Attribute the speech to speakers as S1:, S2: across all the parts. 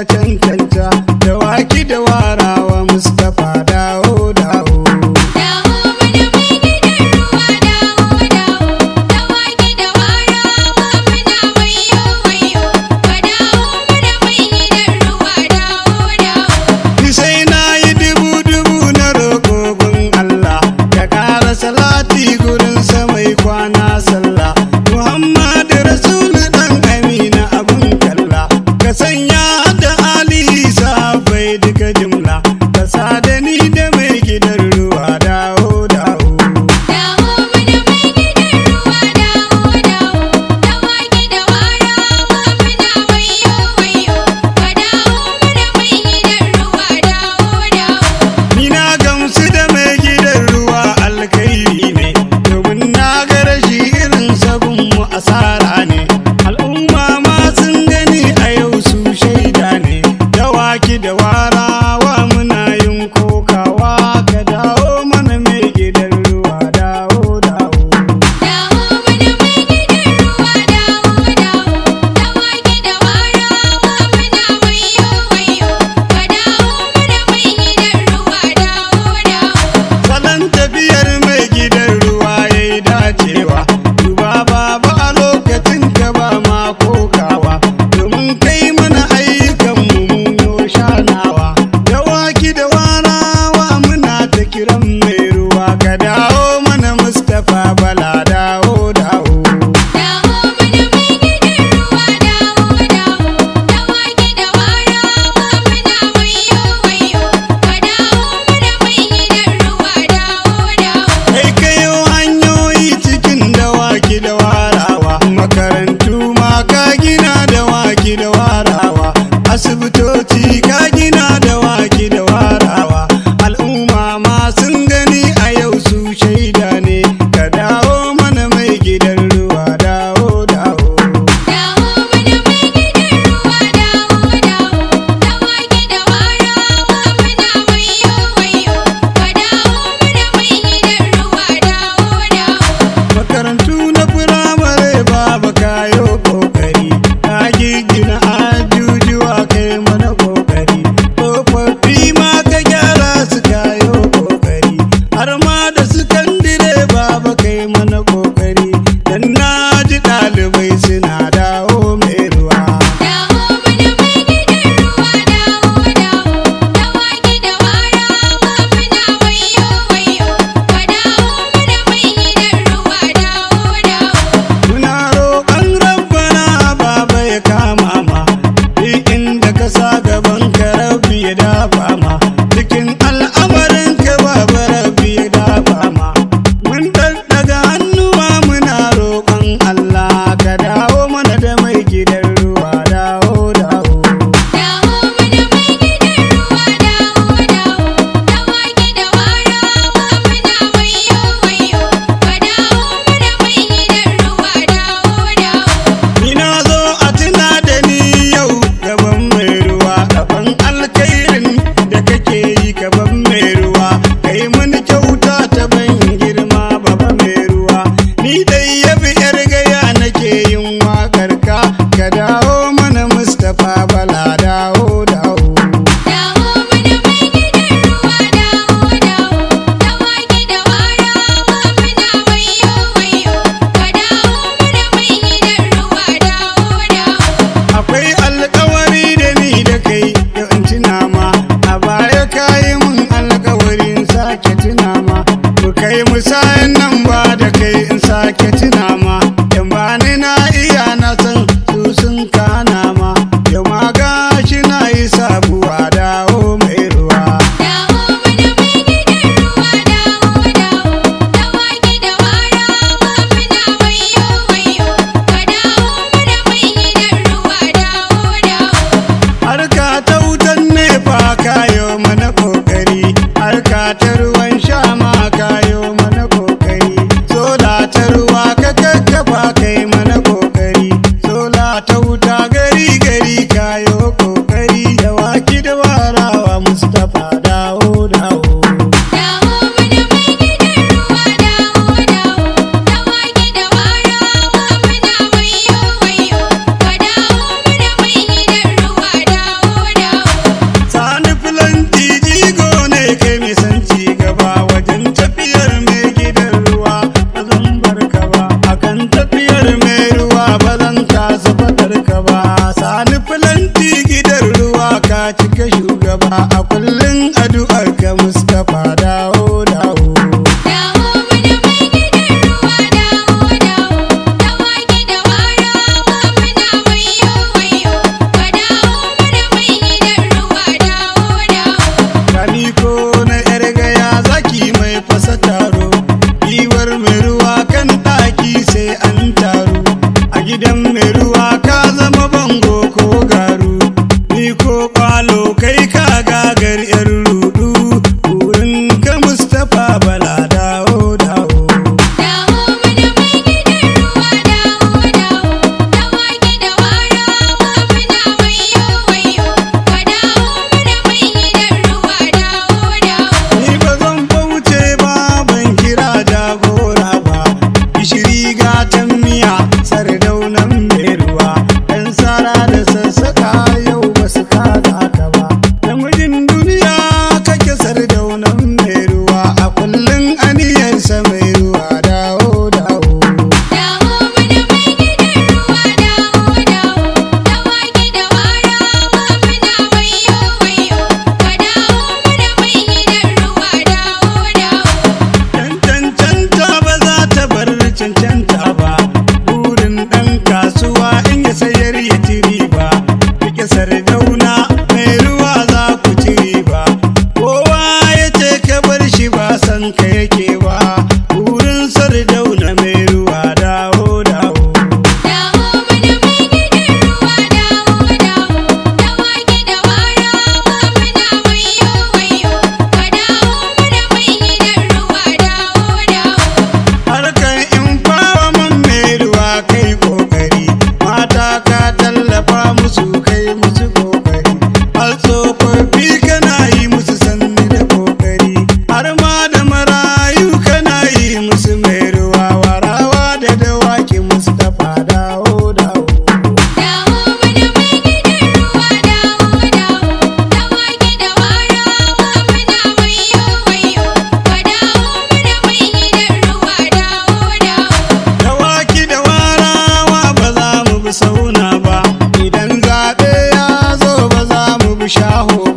S1: ya cancanta, dawaki da warawa Mustapha dawo dawo.
S2: Dawo mana mai gidan ruwa dawo dawo, dawaki da warawa muna wayo wayo, ka dawo mana mai gidan ruwa dawo dawo.
S1: Ni sai na yi dubu na roƙo gun Allah, ya ƙara salati gurin sa mai kwana sallah. Muhammadu Rasulu ɗan Amina abun kalla, ka sanya da Ali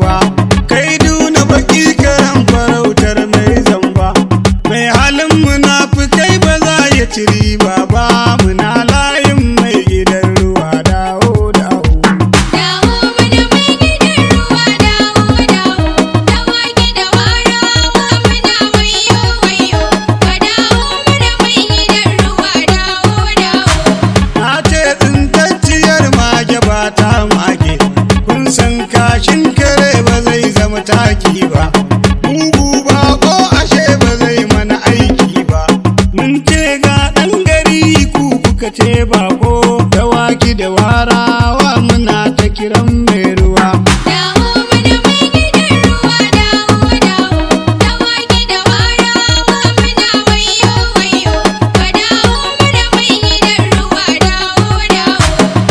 S1: ba kai duna baki karan farautar mai zamba mai halin munafukai ba za ya ci riba ba muna layin mai gidan ruwa dawo dawo
S2: dawo mana mai gidan ruwa dawo dawo dawaki da warawa muna wayo wayo ka dawo mana mai gidan ruwa dawo dawo
S1: na ce tsintacciyar mage ba ta mage kun san kashin kare ba zai zama taki ba mugu ba ko ashe ba zai mana aiki ba mun ce ga ɗan gari ku kuka ce bako dawaki da warawa muna ta kiran mai ruwa
S2: dawo mana mai gidan ruwa dawo dawo dawaki da warawa muna wayo wayo ka dawo mana mai gidan ruwa dawo dawo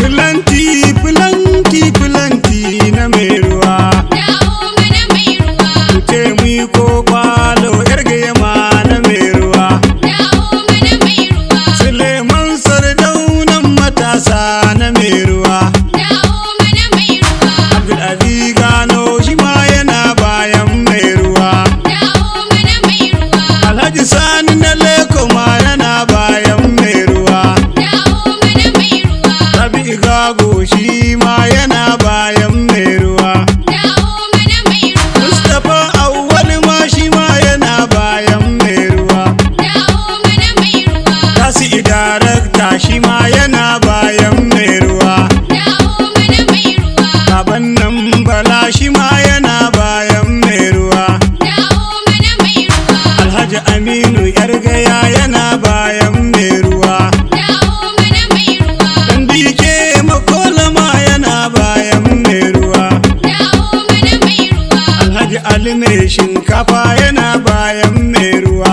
S1: filanti filanti filanti na mai ruwa
S2: dawo mana mai ruwa
S1: ku ce mu yi ko kwalo yar gayama na mai ruwa
S2: dawo mana mai ruwa
S1: Suleiman Sardaunan matasa na mai ruwa
S2: dawo mana mai ruwa
S1: Abdulaziz Gano shi ma yana bayan mai ruwa
S2: dawo mana mai ruwa
S1: Alhaji Sani na Leko ma yana bayan mai ruwa
S2: dawo mana mai ruwa
S1: Rabi Gago shi ma yana bayan mai ruwa
S2: dawo mana mai ruwa
S1: Mustapha Awwal ma shi ma yana bayan mai ruwa
S2: dawo mana mai ruwa
S1: Tasi Darakta shi ma yana bayan mai ruwa
S2: dawo mana mai ruwa
S1: Baban nan Bala shi ma yana bayan mai ruwa
S2: dawo mana mai ruwa
S1: Alhaji Aminu Yargaya yana bayan mai ruwa
S2: dawo mana mai ruwa
S1: Dan dike makolama yana bayan mai ruwa
S2: dawo mana mai ruwa
S1: Alhaji Ali mai shinkafa yana bayan mai ruwa